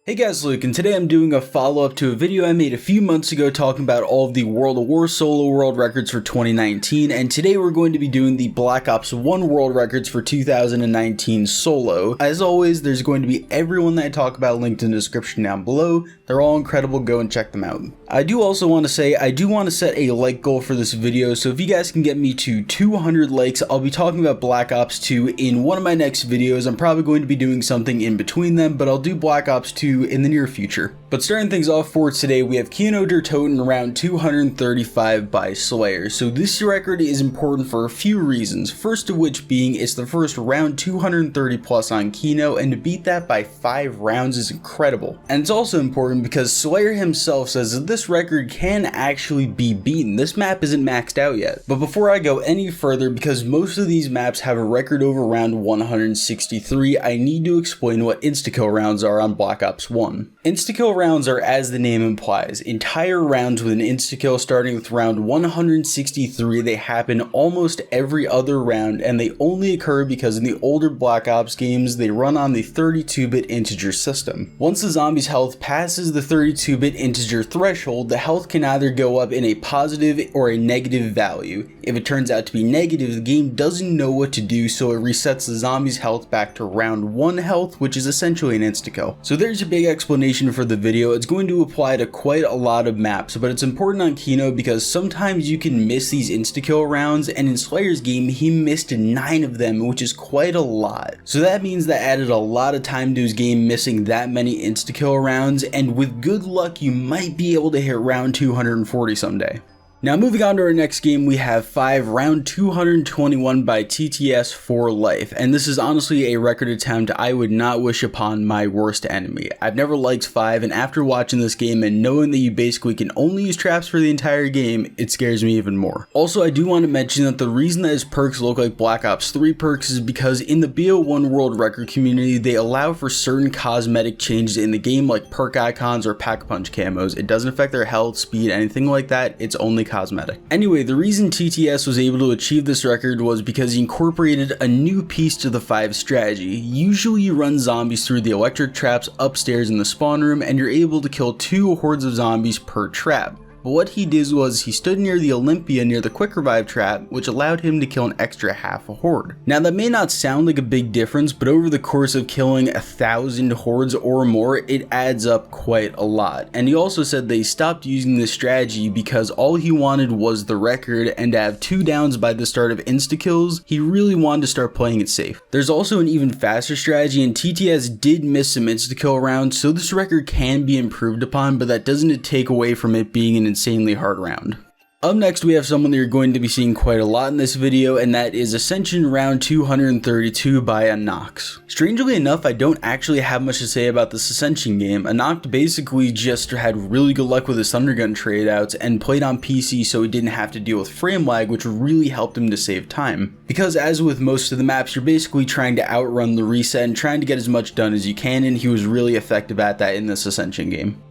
Hey guys, Luke, and today I'm doing a follow-up to a video I made a few months ago talking about all of the World at War solo world records for 2019, and today we're going to be doing the Black Ops 1 world records for 2019 solo. As always, there's going to be everyone that I talk about linked in the description down below. They're all incredible, go and check them out. I do also want to say, I do want to set a like goal for this video, so if you guys can get me to 200 likes, I'll be talking about Black Ops 2 in one of my next videos. I'm probably going to be doing something in between them, but I'll do Black Ops 2 in the near future. But starting things off for today, we have Kino Der Toten round 235 by Slayer. So this record is important for a few reasons, first of which being it's the first round 230 plus on Kino, and to beat that by 5 rounds is incredible. And it's also important because Slayer himself says that this record can actually be beaten. This map isn't maxed out yet. But before I go any further, because most of these maps have a record over round 163, I need to explain what insta-kill rounds are on Black Ops 1. Insta-kill rounds are, as the name implies, entire rounds with an insta-kill starting with round 163. They happen almost every other round, and they only occur because in the older Black Ops games, they run on the 32-bit integer system. Once the zombie's health passes the 32-bit integer threshold, the health can either go up in a positive or a negative value. If it turns out to be negative, the game doesn't know what to do, so it resets the zombie's health back to round 1 health, which is essentially an insta-kill. So there's a big explanation for the video. It's going to apply to quite a lot of maps, but it's important on Kino because sometimes you can miss these insta-kill rounds, and in Slayer's game, he missed 9 of them, which is quite a lot. So that means that added a lot of time to his game missing that many insta-kill rounds, and with good luck, you might be able to hit round 240 someday. Now moving on to our next game, we have 5 round 221 by TTS for life, and this is honestly a record attempt I would not wish upon my worst enemy. I've never liked 5, and after watching this game and knowing that you basically can only use traps for the entire game, it scares me even more. Also, I do want to mention that the reason that his perks look like Black Ops 3 perks is because in the BO1 world record community, they allow for certain cosmetic changes in the game like perk icons or pack-a-punch camos. It doesn't affect their health, speed, anything like that, it's only cosmetic. Anyway, the reason TTS was able to achieve this record was because he incorporated a new piece to the 5 strategy. Usually you run zombies through the electric traps upstairs in the spawn room, and you're able to kill 2 hordes of zombies per trap. But what he did was he stood near the Olympia near the quick revive trap, which allowed him to kill an extra half a horde. Now that may not sound like a big difference, but over the course of killing 1,000 hordes or more, it adds up quite a lot. And he also said they stopped using this strategy because all he wanted was the record, and to have 2 downs by the start of insta-kills, he really wanted to start playing it safe. There's also an even faster strategy, and TTS did miss some insta-kill rounds, so this record can be improved upon, but that doesn't take away from it being an insanely hard round. Up next, we have someone that you're going to be seeing quite a lot in this video, and that is Ascension round 232 by Anox. Strangely enough, I don't actually have much to say about this Ascension game. Anox basically just had really good luck with his Thundergun trade outs and played on PC so he didn't have to deal with frame lag, which really helped him to save time. Because as with most of the maps, you're basically trying to outrun the reset and trying to get as much done as you can, and he was really effective at that in this Ascension game.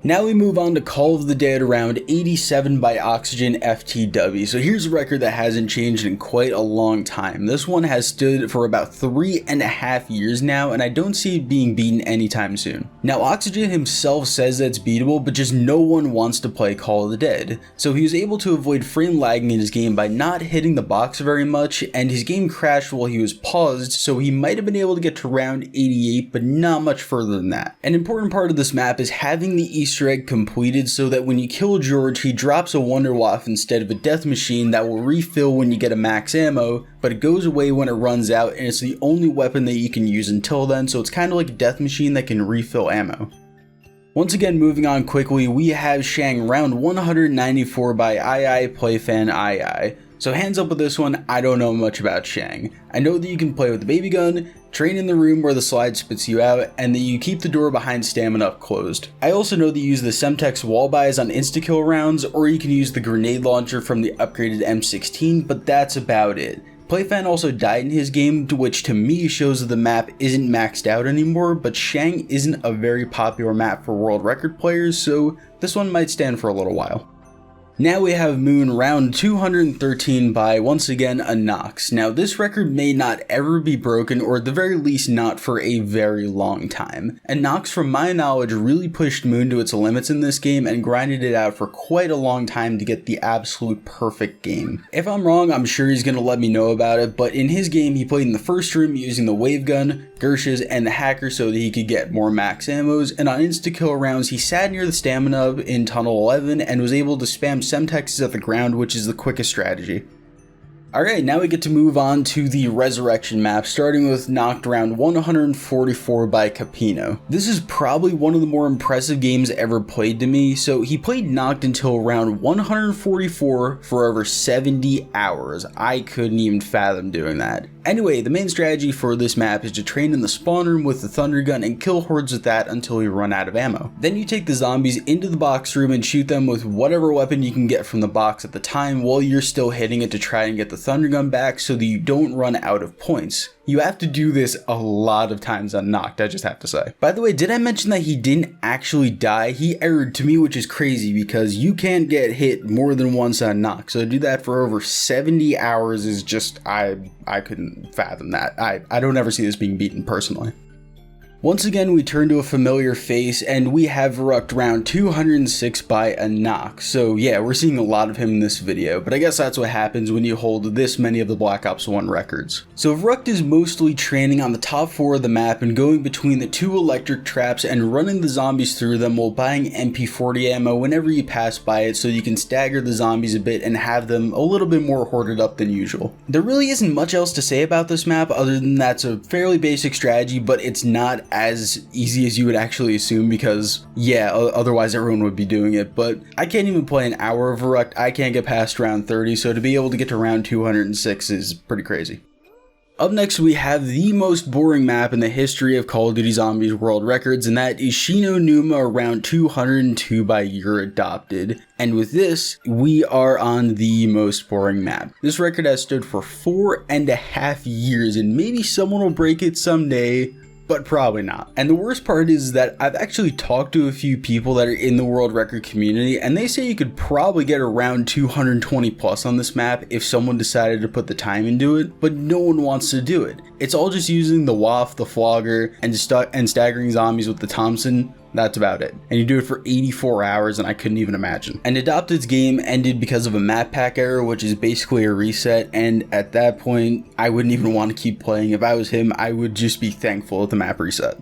Now we move on to Call of the Dead round 87 by Oxygen FTW. So here's a record that hasn't changed in quite a long time. This one has stood for about 3.5 years now, and I don't see it being beaten anytime soon. Now Oxygen himself says that it's beatable, but just no one wants to play Call of the Dead. So he was able to avoid frame lagging in his game by not hitting the box very much, and his game crashed while he was paused, so he might have been able to get to round 88, but not much further than that. An important part of this map is having the Easter egg completed so that when you kill George, he drops a Wunderwaffe instead of a death machine that will refill when you get a max ammo, but it goes away when it runs out, and it's the only weapon that you can use until then, so it's kind of like a death machine that can refill ammo. Once again, moving on quickly, we have Shang round 194 by PlayFan. So hands up with this one, I don't know much about Shang. I know that you can play with the baby gun, train in the room where the slide spits you out, and that you keep the door behind stamina up closed. I also know that you use the Semtex wall buys on insta-kill rounds, or you can use the grenade launcher from the upgraded M16, but that's about it. PlayFan also died in his game, which to me shows that the map isn't maxed out anymore, but Shang isn't a very popular map for world record players, so this one might stand for a little while. Now we have Moon round 213 by, once again, a Nox. Now this record may not ever be broken, or at the very least not for a very long time. And Nox, from my knowledge, really pushed Moon to its limits in this game and grinded it out for quite a long time to get the absolute perfect game. If I'm wrong, I'm sure he's going to let me know about it, but in his game he played in the first room using the wave gun, Gershes, and the hacker so that he could get more max ammos, and on insta-kill rounds he sat near the stamina in tunnel 11 and was able to spam semtexes at the ground, which is the quickest strategy. Alright, now we get to move on to the Resurrection map, starting with Knocked round 144 by Capino. This is probably one of the more impressive games ever played to me. So he played Knocked until round 144 for over 70 hours. I couldn't even fathom doing that. Anyway, the main strategy for this map is to train in the spawn room with the thunder gun and kill hordes with that until you run out of ammo. Then you take the zombies into the box room and shoot them with whatever weapon you can get from the box at the time while you're still hitting it to try and get the thunder gun back so that you don't run out of points. You have to do this a lot of times on Knocked, I just have to say. By the way, did I mention that he didn't actually die? He erred to me, which is crazy because you can't get hit more than once on Knocked. So to do that for over 70 hours is just, I couldn't fathom that. I don't ever see this being beaten personally. Once again, we turn to a familiar face, and we have Rucked round 206 by a Nox. So yeah, we're seeing a lot of him in this video, but I guess that's what happens when you hold this many of the Black Ops 1 records. So Rucked is mostly training on the top 4 of the map and going between the 2 electric traps and running the zombies through them while buying MP40 ammo whenever you pass by it so you can stagger the zombies a bit and have them a little bit more hoarded up than usual. There really isn't much else to say about this map other than that's a fairly basic strategy, but it's not as easy as you would actually assume because, yeah, otherwise everyone would be doing it. But I can't even play an hour of Rucked. I can't get past round 30, so to be able to get to round 206 is pretty crazy. Up next, we have the most boring map in the history of Call of Duty Zombies World Records, and that is Shino Numa round 202 by You're Adopted. And with this, we are on the most boring map. This record has stood for 4.5 years, and maybe someone will break it someday, but probably not. And the worst part is that I've actually talked to a few people that are in the world record community, and they say you could probably get around 220 plus on this map if someone decided to put the time into it, but no one wants to do it. It's all just using the WAF, the Flogger, and staggering zombies with the Thompson. That's about it. And you do it for 84 hours and I couldn't even imagine. And Adopted's game ended because of a map pack error, which is basically a reset, and at that point I wouldn't even want to keep playing. If I was him, I would just be thankful at the map reset.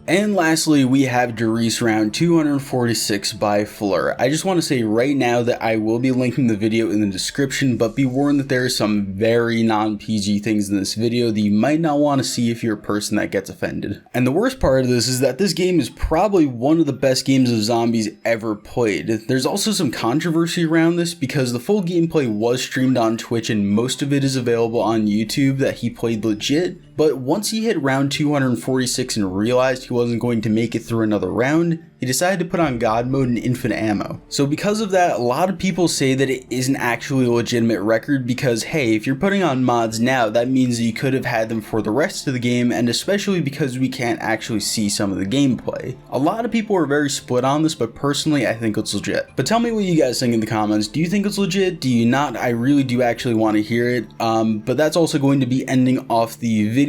And lastly, we have Derice round 246 by Fleur. I just want to say right now that I will be linking the video in the description, but be warned that there are some very non-PG things in this video that you might not want to see if you're a person that gets offended. And the worst part of this is that this game is probably one of the best games of zombies ever played. There's also some controversy around this because the full gameplay was streamed on Twitch and most of it is available on YouTube that he played legit. But once he hit round 246 and realized he wasn't going to make it through another round, he decided to put on God mode and infinite ammo. So because of that, a lot of people say that it isn't actually a legitimate record because, hey, if you're putting on mods now, that means you could have had them for the rest of the game, and especially because we can't actually see some of the gameplay. A lot of people are very split on this, but personally, I think it's legit. But tell me what you guys think in the comments. Do you think it's legit? Do you not? I really do actually want to hear it. But that's also going to be ending off the video.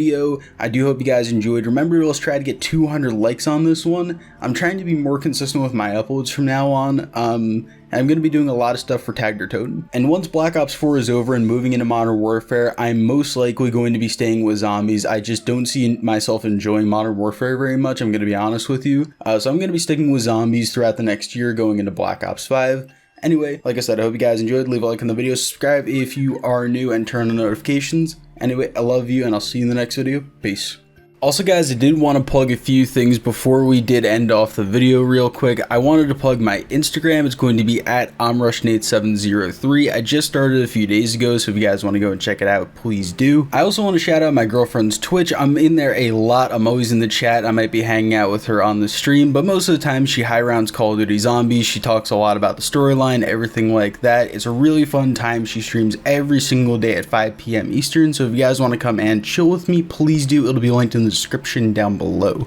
I do hope you guys enjoyed. Remember, let's try to get 200 likes on this one. I'm trying to be more consistent with my uploads from now on. I'm going to be doing a lot of stuff for Kino Der Toten. And once Black Ops 4 is over and moving into Modern Warfare, I'm most likely going to be staying with zombies. I just don't see myself enjoying Modern Warfare very much, I'm going to be honest with you. So I'm going to be sticking with zombies throughout the next year going into Black Ops 5. Anyway, like I said, I hope you guys enjoyed. Leave a like on the video, subscribe if you are new, and turn on notifications. Anyway, I love you, and I'll see you in the next video. Peace. Also guys, I did want to plug a few things before we did end off the video real quick. I wanted to plug my Instagram. It's going to be at I'mRushing8703. I just started a few days ago, so if you guys want to go and check it out, please do. I also want to shout out my girlfriend's Twitch. I'm in there a lot. I'm always in the chat. I might be hanging out with her on the stream, but most of the time she high rounds Call of Duty Zombies. She talks a lot about the storyline, everything like that. It's a really fun time. She streams every single day at 5 p.m. Eastern, so if you guys want to come and chill with me, please do. It'll be linked in the description down below.